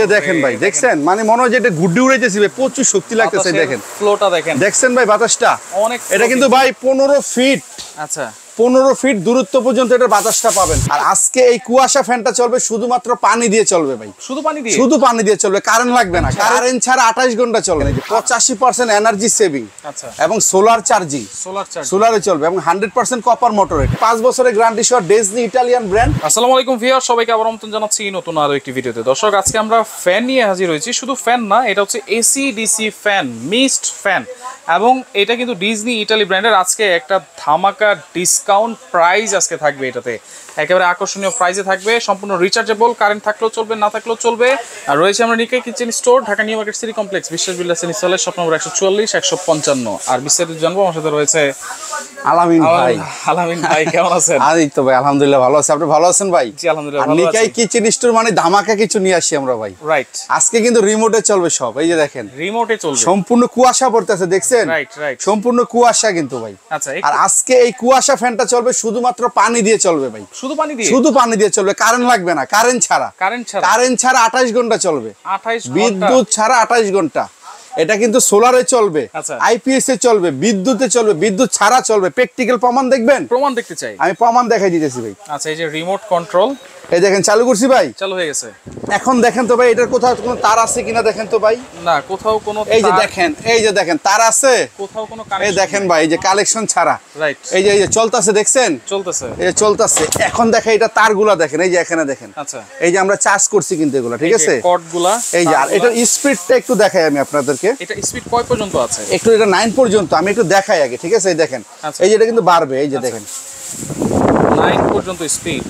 যে দেখেন ভাই, দেখছেন মানে মনে হয় যে এটা গুড্ডি উড়াইতেছি ভাই, প্রচুর শক্তি লাগতেছে। দেখেন ফ্লোটা দেখেন, দেখছেন ভাই বাতাসটা অনেক। এটা কিন্তু ভাই 15 ফিট, আচ্ছা 15 ফিট দূরত্ব পর্যন্ত এটার বাতাসটা পাবেন। আর আজকে এই কুয়াশা ফ্যানটা চলবে শুধুমাত্র পানি দিয়ে চলবে ভাই, শুধু পানি দিয়ে, শুধু পানি দিয়ে চলবে, কারেন্ট লাগবে না। কারেন্ট ছাড়া 28 ঘন্টা চলবে। 85% এনার্জি সেভিং, আচ্ছা, এবং সোলার চার্জিং, সোলারে চলবে, এবং 100% কপার মোটর। 5 বছরের গ্যারান্টি সহ ডিজনি ইটালিয়ান ব্র্যান্ড। আসসালামু আলাইকুম ভিউয়ার, সবাইকে আবার আমন্ত্রণ জানাচ্ছি নতুন আরো একটি ভিডিওতে। দর্শক, আজকে আমরা ফ্যান নিয়ে হাজির হয়েছি। শুধু ফ্যান না, এটা হচ্ছে AC DC fan, mixed fan, এবং এটা কিন্তু ডিজনি ইটালি ব্র্যান্ডের। আজকে একটা ধামাকা ডিসকাউন্ট প্রাইস আজকে থাকবে, এটাতে একেবারে আকর্ষণীয় প্রাইসে থাকবে। সম্পূর্ণ রিচার্জেবল, কারেন্ট থাকলেও চলবে, না থাকলেও চলবে। আর রয়েছে আমরা Nikai kitchen store, Dhaka new market city complex, Biswas builders and ইনস্টলের শপ নম্বর 144 155। আর বিস্তারিত জানবো, আমার সাথে রয়েছে আলামিন ভাই। আলামিন ভাই, কেমন আছেন? এই তো ভাই আলহামদুলিল্লাহ ভালো আছি, আপনি ভালো আছেন ভাই? জি আলহামদুলিল্লাহ ভালো আছি। নিকাই কিচেন স্টোর মানে ধামাকা কিছু নিয়ে আসি আমরা ভাই। রাইট, আজকে কিন্তু রিমোটে চলবে সব। এই যে দেখেন, রিমোটে চলবে, সম্পূর্ণ কুয়াশা পড়তেছে, দেখছেন? রাইট রাইট, সম্পূর্ণ কুয়াশা কিন্তু ভাই। আচ্ছা, আর আজকে এই কুয়াশা ফ্যানটা চলবে শুধুমাত্র পানি দিয়ে চলবে ভাই, শুধু পানি দিয়ে, শুধু পানি দিয়ে চলবে, কারেন্ট লাগবে না। কারেন্ট ছাড়া 28 ঘন্টা চলবে, 28 বিদ্যুৎ ছাড়া 28 ঘন্টা। এটা কিন্তু সোলারে চলবে, আইপিএস এ চলবে, বিদ্যুতে চলবে, বিদ্যুৎ ছাড়া চলবে। প্র্যাকটিক্যাল প্রমাণ দেখবেন? প্রমাণ দেখতে চাই, আমি প্রমাণ দেখাই দিতেছি ভাই। আচ্ছা, এই যে রিমোট কন্ট্রোল, এই দেখেন চালু করছি ভাই, চালু হয়ে গেছে। এখন দেখেন তো ভাই এটার কোথাও কোনো তার আছে কিনা দেখেন তো ভাই। না, কোথাও কোনো, এই যে দেখেন, এই যে দেখেন তার আছে কোথাও কোনো, এই দেখেন ভাই, এই যে কালেকশন ছাড়া। রাইট, এই যে চলতেছে, দেখছেন? চলতেছে, এই যে চলতেছে। এখন দেখেন এটা তারগুলা দেখেন, এই যে এখানে দেখেন। আচ্ছা, এই যে আমরা চার্জ করছি কিন্তু এগুলা, ঠিক আছে? কর্ডগুলা, এই যে, আর এটার স্পিডটা একটু দেখাই আমি আপনাদেরকে। এটা স্পিড কয় পর্যন্ত আছে? একটু এটা 9 পর্যন্ত আমি একটু দেখাই আগে, ঠিক আছে? এই দেখেন, এই যে এটা কিন্তু বাড়বে, এই যে দেখেন 9 পর্যন্ত স্পিড।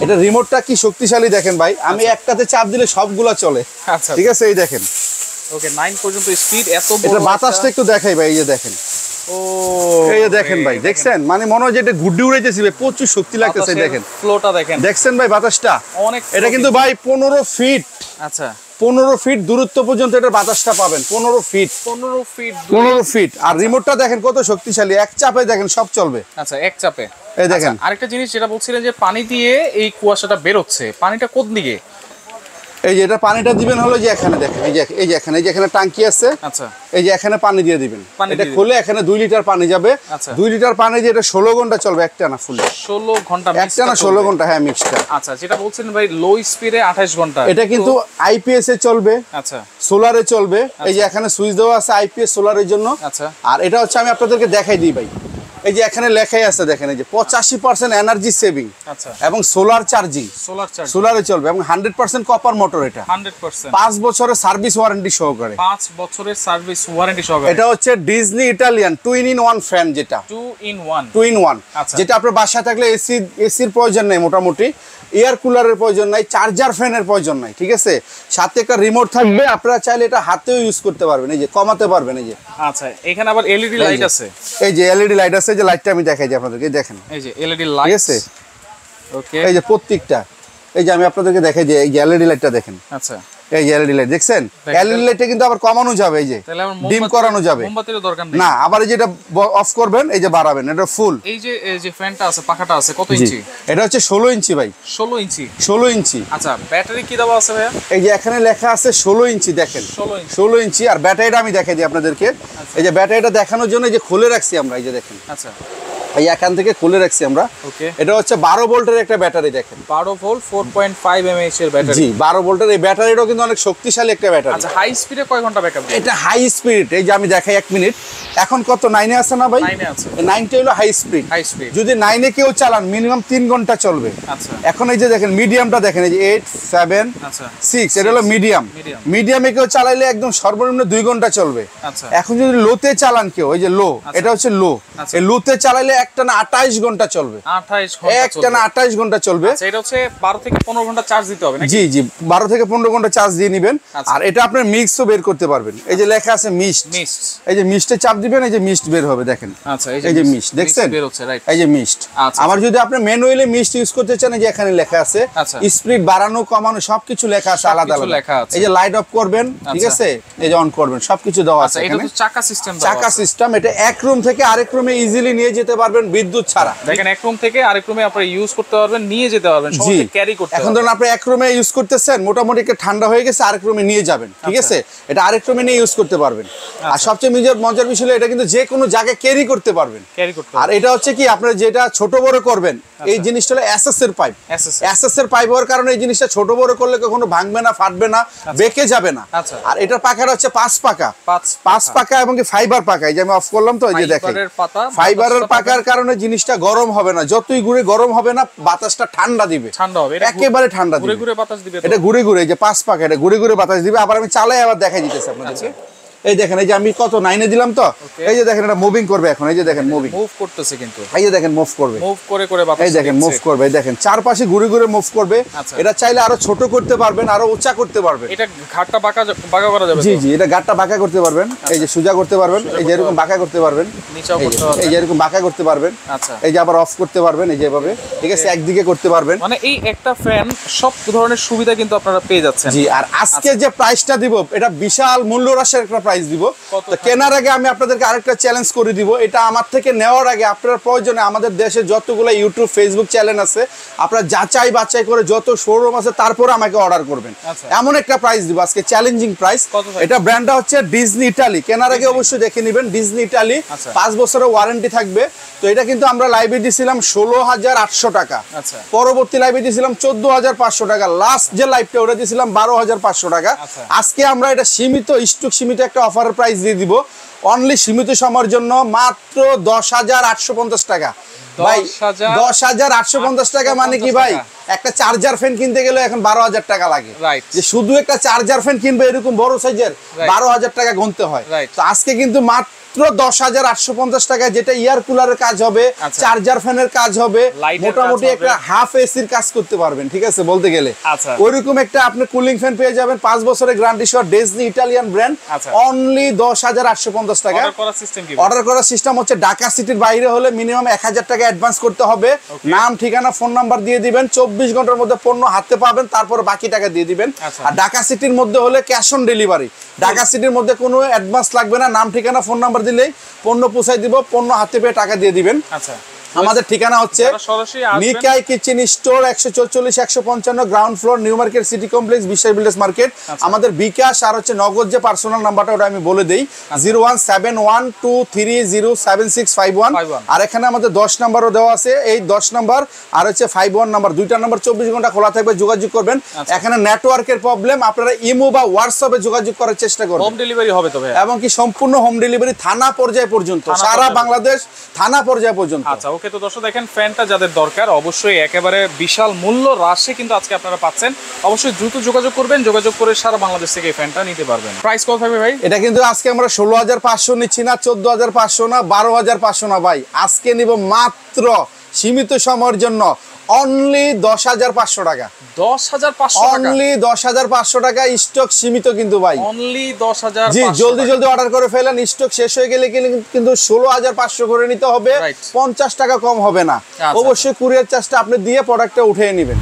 এটা রিমোটটা কি শক্তিশালী দেখেন ভাই, আমি একটাতে চাপ দিলে সবগুলা চলে। আচ্ছা, ঠিক আছে? এই দেখেন, ওকে, 9 পর্যন্ত স্পিড। এত বড় এটা বাতাসটা একটু দেখাই ভাই, এই যে দেখেন। ও, এই যে দেখেন ভাই, দেখছেন মানে মনে হয় যে এটা গুড্ডি উড়াইতেছি ভাই, প্রচুর শক্তি লাগতেছে। দেখেন ফ্লোটা দেখেন, দেখছেন ভাই বাতাসটা অনেক। এটা কিন্তু ভাই 15 ফিট, আচ্ছা 15 ফিট দূরত্ব পর্যন্ত এটার বাতাসটা পাবেন। 15 ফিট, 15 ফিট। আর রিমোটটা দেখেন কত শক্তিশালী, এক চাপে দেখেন সব চলবে। আচ্ছা, এক চাপে। এই দেখেন, আরেকটা জিনিস যেটা বলছিলেন যে পানি দিয়ে এই কুয়াশাটা বের হচ্ছে, পানিটা কোন দিকে? এই যে এটা পানিটা দিবেন হলো যে এখানে দেখেন, এই যে এখানে টাঙ্কি আছে। আচ্ছা, এই যে এখানে পানি দিয়ে দিবেন, এটা খুলে এখানে 2 লিটার পানি যাবে। 2 লিটার পানি দিয়ে এটা 16 ঘন্টা চলবে, একটানা ফুল 16 ঘন্টা, একটানা 16 ঘন্টা। হ্যাঁ, মিক্সটা। আচ্ছা, যেটা বলছেন ভাই লো স্পিডে 28 ঘন্টা, এটা কিন্তু আইপিএস এ চলবে, আচ্ছা সোলারে চলবে। এই যে এখানে সুইচ দেওয়া আছে আইপিএস সোলারের জন্য। আচ্ছা, আর এটা হচ্ছে আমি আপনাদেরকে দেখাই দিই ভাই, এই যে এখানে লেখাই আছে দেখেন, এই যে 85% এনার্জি সেভিং, আচ্ছা, এবং সোলার চার্জিং, সোলারে চলবে, এবং 100% কপার মোটর। এটা 100%, 5 বছরের সার্ভিস ওয়ারেন্টি সহকারে, 5 বছরের সার্ভিস ওয়ারেন্টি সহকারে। এটা হচ্ছে ডিজনি ইটালিয়ান 2-in-1 ফ্যান, যেটা 2-in-1, আচ্ছা, যেটা আপনার বাসায় থাকলে এসির প্রয়োজন নেই, মোটামুটি এয়ার কুলারের প্রয়োজন নাই, চার্জার ফ্যানের প্রয়োজন নাই, ঠিক আছে? সাথে একটা রিমোট থাকবে, আপনারা চাইলে এটা হাতেও ইউজ করতে পারবেন, এই যে কমাতে পারবেন। এই যে, আচ্ছা, এখানে আবার এলইডি লাইট আছে। এই যে এলইডি লাইট আছে, যে লাইটটা আমি দেখাই যে আপনাদেরকে, দেখেন এই যে এলইডি লাইট, ঠিক আছে? ওকে, এই যে প্রত্যেকটা, এই যে আমি আপনাদেরকে দেখাই যে এই এলইডি লাইটটা দেখেন। আচ্ছা, এই এলইডি লাইট দেখছেন? এলইডি লাইটটা কিন্তু আবার কমানো যাবে, এই যে ডিম করানো যাবে, মোমবাতির দরকার নেই না। আবার এই যে এটা অফ করবেন, এই যে বাড়াবেন, এটা ফুল। এই যে ফ্যানটা আছে, পাখাটা আছে, কত ইঞ্চি? এটা হচ্ছে 16 ইঞ্চি ভাই, 16 ইঞ্চি, 16 ইঞ্চি। আচ্ছা, ব্যাটারি কি দেওয়া আছে ভাইয়া? এই যে এখানে লেখা আছে 16 ইঞ্চি, দেখেন 16 ইঞ্চি। আর ব্যাটারিটা আমি দেখাই দিই আপনাদেরকে, এই যে ব্যাটারিটা দেখানোর জন্য এই যে খুলে রাখছি আমরা, এই যে দেখেন, আচ্ছা, এই এখান থেকে খুলে রাখছি আমরা। ওকে, এটা হচ্ছে 12 ভোল্টের একটা ব্যাটারি, দেখেন 12 ভোল্ট 4.5 mAh এর ব্যাটারি। জি, 12 ভোল্টের এই ব্যাটারিটাও কিন্তু অনেক শক্তিশালী একটা ব্যাটারি। আচ্ছা, হাই স্পিডে কয় ঘন্টা ব্যাকআপ দেয়? এটা হাই স্পিড, এই যে আমি দেখাই 1 মিনিট। এখন কত 9 এ আছে না ভাই? 9 এ আছে। 9টা হলো হাই স্পিড। যদি 9 এ কেউ চালান মিনিমাম 3 ঘন্টা চলবে। আচ্ছা, এখন এই যে দেখেন মিডিয়ামটা দেখেন, এই যে 8 7 আচ্ছা 6, এটা হলো মিডিয়াম। মিডিয়ামে কেউ চালাইলে একদম সর্বনিম্ন 2 ঘন্টা চলবে। আচ্ছা, এখন যদি লোতে চালান কেউ, এই যে লো, এটা হচ্ছে লো, এই লোতে চালাইলে একটানা 28 ঘন্টা চলবে, 28 ঘন্টা একটানা 28 ঘন্টা চলবে। আচ্ছা, এটা হচ্ছে 12 থেকে 15 ঘন্টা চার্জ দিতে হবে নাকি? জি জি, 12 থেকে 15 ঘন্টা চার্জ দিয়ে নেবেন। আর এটা আপনার মিক্সও বের করতে পারবেন, এই যে লেখা আছে মিস্ট, এই যে মিস্টে চাপ দিবেন, এই যে মিস্ট বের হবে, দেখেন। আচ্ছা, এই যে মিস্ট দেখছেন, বের হচ্ছে, রাইট, এই যে মিস্ট। আবার যদি আপনি ম্যানুয়ালি মিস্ট ইউজ করতে চান, এই যে এখানে লেখা আছে স্পিড বাড়ানো কমানো সবকিছু লেখা আছে, আলাদা আলাদা। এই যে লাইট অফ করবেন, ঠিক আছে, এই যে অন করবেন, সবকিছু দেওয়া আছে। এটা তো চাকা সিস্টেম, চাকা সিস্টেম। এটা এক রুম থেকে আরেক রুমে ইজিলি নিয়ে যেতে পারবেন, পারবেন বিদ্যুৎ ছাড়া। দেখেন এক রুম থেকে আরেক রুমে আপনারা ইউজ করতে পারবেন, নিয়ে যেতে পারবেন, সহজে ক্যারি করতে এখন ধরুন আপনি এক রুমে ইউজ করতেছেন, মোটামুটি একটু ঠান্ডা হয়ে গেছে, আরেক রুমে নিয়ে যাবেন, ঠিক আছে, এটা আরেক রুমে নিয়ে ইউজ করতে পারবেন। আর সবচেয়ে মজার বিষয় হলো এটা কিন্তু যে কোনো জায়গায় ক্যারি করতে পারবেন। আর এটা হচ্ছে কি আপনারা যেটা ছোট বড় করবেন, এই জিনিসটা হলো এসএস এর পাইপ। এসএস এর পাইপ হওয়ার কারণে এই জিনিসটা ছোট বড় করলে কখনো ভাঙবে না, ফাটবে না, বেঁকে যাবে না। আর এটার পাকাটা হচ্ছে 5 পাকা, 5 পাকা এবং কি ফাইবার পাকা। এই যে আমি অফ করলাম তো, এই যে দেখেন ফাইবারের পাকার কারণে জিনিসটা গরম হবে না, যতই ঘুরে গরম হবে না, বাতাসটা ঠান্ডা দিবে, একেবারে ঠান্ডা দিবে, ঘুরে বাতাস দিবে। এটা ঘুরে ঘুরে, এই যে 5 পাকা, এটা ঘুরে ঘুরে বাতাস দিবে। আবার আমি চালাই আবার দেখাই দিতেছি আপনাদেরকে। এই দেখেন, এই যে আমি কত 9 দিলাম তো, এই যে দেখেন এটা মুভিং করবে এখন, এই যে দেখেন মুভ করতেছে কিন্তু, এই যে দেখেন মুভ করবে, মুভ করে করে বাতাস, এই দেখেন মুভ করবে, এই দেখেন চারপাশে ঘুরে ঘুরে মুভ করবে। এটা চাইলে আরো ছোট করতে পারবেন, আরো উঁচা করতে পারবেন। এটা ঘাটটা বাঁকা করা যাবে। জি জি, এটা ঘাটটা বাঁকা করতে পারবেন, এই যে সোজা করতে পারবেন, এই যে এরকম বাঁকা করতে পারবেন, নিচেও করতে পারবেন, এই যে এরকম বাঁকা করতে পারবেন। আচ্ছা, এই যে আবার অফ করতে পারবেন, এই যে এভাবে, ঠিক আছে, একদিকে করতে পারবেন। মানে এই একটা ফ্যান সব ধরনের সুবিধা কিন্তু আপনারা পেয়ে যাচ্ছেন। জি, আর আজকে যে প্রাইসটা দিব, এটা বিশাল মূল্য রাশির একটা প্রাইস দিব। তো কেনার আগে আমি আপনাদেরকে আরেকটা চ্যালেঞ্জ করে দিব, এটা আমার থেকে নেওয়ার আগে আপনার প্রয়োজনে আমাদের দেশে যতগুলো ইউটিউব ফেসবুক চ্যানেল আছে আপনারা যাচাই বাছাই করে যত শোরুম আছে তারপরে আমাকে অর্ডার করবেন। এমন একটা প্রাইস দিব আজকে, চ্যালেঞ্জিং প্রাইস। এটা ব্র্যান্ডটা হচ্ছে ডিজনি ইটালি। কেনার আগে অবশ্যই দেখে নেবেন, ডিজনি ইটালি, 5 বছরের ওয়ারেন্টি থাকবে। তো এটা কিন্তু আমরা লাইভে দিয়েছিলাম 16,800 টাকা, পরবর্তী লাইভে দিয়েছিলাম 14,500 টাকা, লাস্ট যে লাইভটা ওটা দিয়েছিলাম 12,500 টাকা। আজকে আমরা এটা সীমিত স্টক, সীমিত একটা অফারের প্রাইস দিয়ে দিব, অনলি সীমিত সময়ের জন্য মাত্র 10,850 টাকা। ভাই 10,850 টাকা মানে কি ভাই, একটা চার্জার ফ্যান কিনতে গেলে এখন 12,000 টাকা লাগে, যে শুধু একটা চার্জার ফ্যান কিনবে এরকম বড় সাইজের 12,000 টাকা গুনতে হয়। তো আজকে কিন্তু মাত্র 10,850 টাকা, যেটা ইয়ার কুলারের কাজ হবে, চার্জার ফ্যানের কাজ হবে, মোটামুটি একটা হাফ এসির কাজ করতে পারবেন, ঠিক আছে, বলতে গেলে ওইরকম একটা আপনি কুলিং ফ্যান পেয়ে যাবেন, 5 বছরের গ্যারান্টি সহ, ডিজনি ইটালিয়ান ব্র্যান্ড, অনলি 10,850 টাকা। অর্ডার করার সিস্টেম হচ্ছে ঢাকা সিটির বাইরে হলে মিনিমাম 1,000 টাকা অ্যাডভান্স করতে হবে, নাম ঠিকানা ফোন নাম্বার দিয়ে দিবেন, 24 ঘন্টার মধ্যে পণ্য হাতে পাবেন, তারপর বাকি টাকা দিয়ে দিবেন। আর ঢাকা সিটির মধ্যে হলে ক্যাশ অন ডেলিভারি, ঢাকা সিটির মধ্যে কোনো অ্যাডভান্স লাগবে না, নাম ঠিকানা ফোন নাম্বার দিলেই পণ্য পৌঁছাই দিব, পণ্য হাতে পেয়ে টাকা দিয়ে দিবেন। আচ্ছা, আমাদের ঠিকানা হচ্ছে Nikai kitchen store, 144-155 ground floor, new market city complex, Biswas builders market. আমাদের বিকাশ আর হচ্ছে নগদ যে পার্সোনাল নাম্বারটা ওটা আমি বলে দেই, 017123076551। আর এখানে আমাদের 10 নাম্বারও দেওয়া আছে, এই 10 নাম্বার আর হচ্ছে 51 নাম্বার, দুইটা নাম্বার 24 ঘন্টা খোলা থাকবে, যোগাযোগ করবেন। এখানে নেটওয়ার্কের প্রবলেম, আপনারা ইমো বা হোয়াটসঅ্যাপে যোগাযোগ করার চেষ্টা করবেন, হোম ডেলিভারি হবে তবে, এবং কি সম্পূর্ণ হোম ডেলিভারি থানা পর্যায়ে পর্যন্ত, সারা বাংলাদেশ থানা পর্যায়ে পর্যন্ত। আচ্ছা, ওকে। তো দর্শক দেখেন, ফ্যানটা যাদের দরকার অবশ্যই একেবারে বিশাল মূল্য হ্রাসে কিন্তু আজকে আপনারা পাচ্ছেন, অবশ্যই দ্রুত যোগাযোগ করবেন, যোগাযোগ করে সারা বাংলাদেশ থেকে এই ফ্যানটা নিতে পারবেন। প্রাইস কত থাকবে ভাই? এটা কিন্তু আজকে আমরা 16,500 নিচ্ছি না, 14,500 না, 12,500 না ভাই, আজকে নিব মাত্র সীমিত সময়ের জন্য অনলি 10,500 টাকা। 10,500 টাকা, অনলি 10,500 টাকা, স্টক সীমিত কিন্তু ভাই, অনলি 10,000। জি, জলদি জলদি অর্ডার করে ফেলেন, স্টক শেষ হয়ে গেলে কিন্তু 16,500 করে নিতে হবে, 50 টাকা কম হবে না। অবশ্যই কুরিয়ার চার্জটা আপনি দিয়ে প্রোডাক্টটা উঠিয়ে নেবেন।